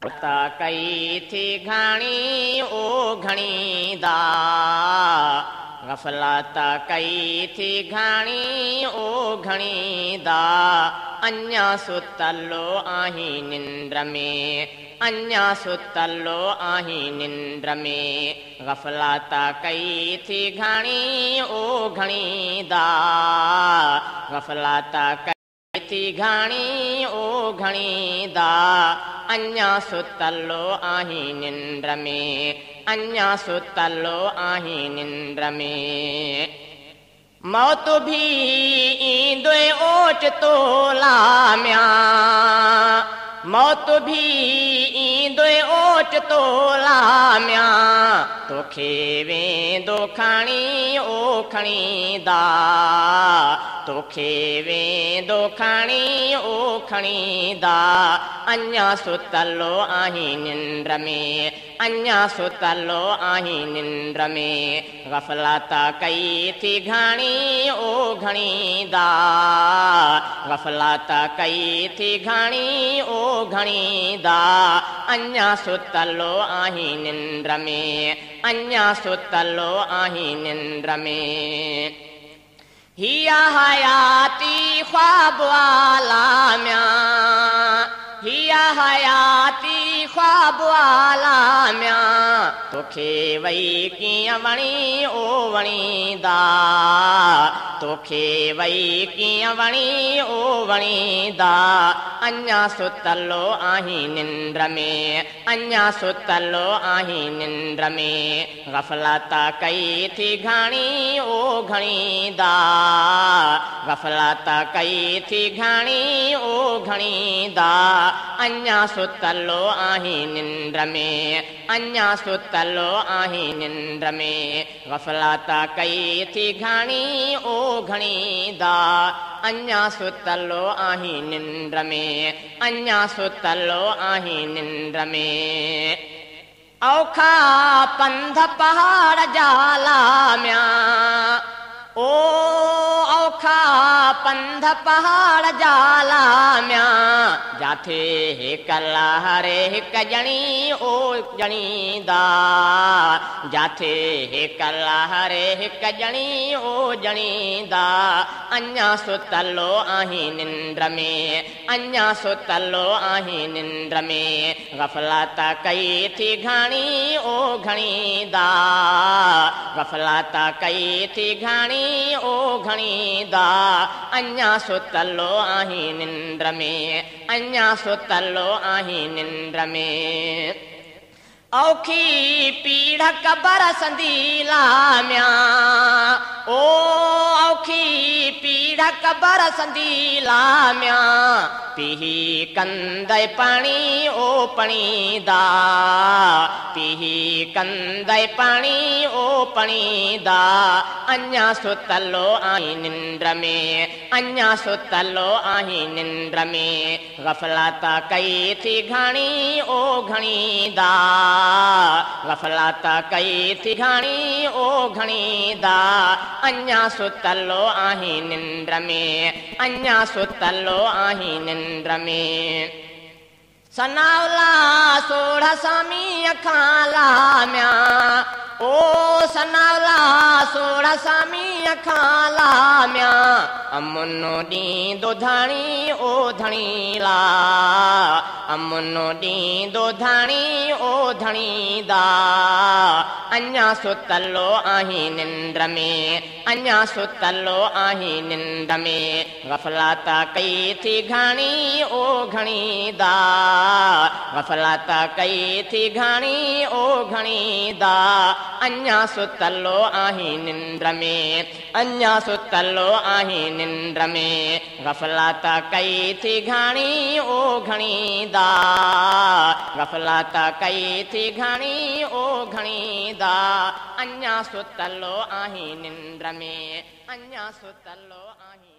उता कई थी घणी ओ घणी दा गफलत कई थी घणी ओ घणी दा अञा सुतलो आहीं निंद्र में अञा सुतलो आहीं निंद्र में गफलत कई थी घणी ओ घणी दा गफलत कई थी घणी ओ घणी दा अञा सुतलो आहीं निंद्र में अञा सुतलो आहीं निंद्र में मौत भी ईंदे ओच तो लाम्या मौत भी ईंदे ओच तो लाम्या तोखे वेंदो खणी ओ खणी दा तोखे वेंदो खणी ओ खणी दा अञा सुतलो आहीं निंद्र में अञा सुतलो आहीं निंद्र में गफलत कई थी घणी ओ घणी दा गफलत कई थी घणी ओ घणी दा अञा सुतलो आहीं निंद्र में अञा सुतलो आहीं निंद्र में हिया हयाती ख्वाब आलाम्या हिया हयाती ख्वाब आलाम्या तोखे वई कीअं वणी ओ वणी दा तोखे वई कीअं वणी ओ वणी दा अञा सुतलो आहीं निंद्र में अञा सुतलो आहीं निंद्र में गफलत कई थी घणी ओ घणी दा गफलत कई थी घणी ओ घणी दा अञा सुतलो आहीं निंद्र में अञा सुतलो आहीं निंद्र में गफलत कई थी घणी ओ घणी दा अञा सुतलो आहीं निंद्र में अञा सुतलो आहीं निंद्र में औखा पंध पहाड़ जालाम्या ओ औखा पंध पहाड़ जालाम्या जाथे हिक लहरे हिक जणी ओ जणी दा जाथे हिक लहरे हिक जणी ओ जणी दा अञा सुतलो आहीं निंद्र में अञा सुतलो आहीं निंद्र में गफलत कई थी घणी ओ घणी दा गफलत कई थी घणी ओ घणी दा अञा सुतलो आहीं निंद्र में अञा सुतलो आहीं निंद्र में औखी पीढ़ बरसंदी लाम्या ओ औखी पीढ़ बरसंदी लाम्या पीही कंदे पाणी ओ पणी दा पीही कंदे पाणी ओ पणी दा अञा सुतलो आहीं निंद्र में अञा सुतलो आहीं निंद्र में गफलत कई थी घणी ओ घणी दा गफलत कई थी घणी ओ घणी दा अञा सुतलो आहीं निंद्र में अञा सुतलो आहीं निंद्र में सनावला सोढ़ सामी अखां लाम्या ओ सनावला सोढ़ सामी अखां लाम्या अमुनो ॾींदो धाणी ओ धणी ला अमुनो ॾींदो धाणी ओ धणी दा अञा सुतलो आहीं निंद्र में अञा सुतलो आहीं निंद्र में गफलत कई थी घणी ओ घणी दा गफलत कई थी घणी ओ घणी दा अञा सुतलो आहीं निंद्र में अञा सुतलो आहीं निंद्र में गफलत कई थी घणी ओ घणी दा गफलत कई थी घणी ओ घणी दा अञा सुतलो आहीं निंद्र में अञा सुतलो आहीं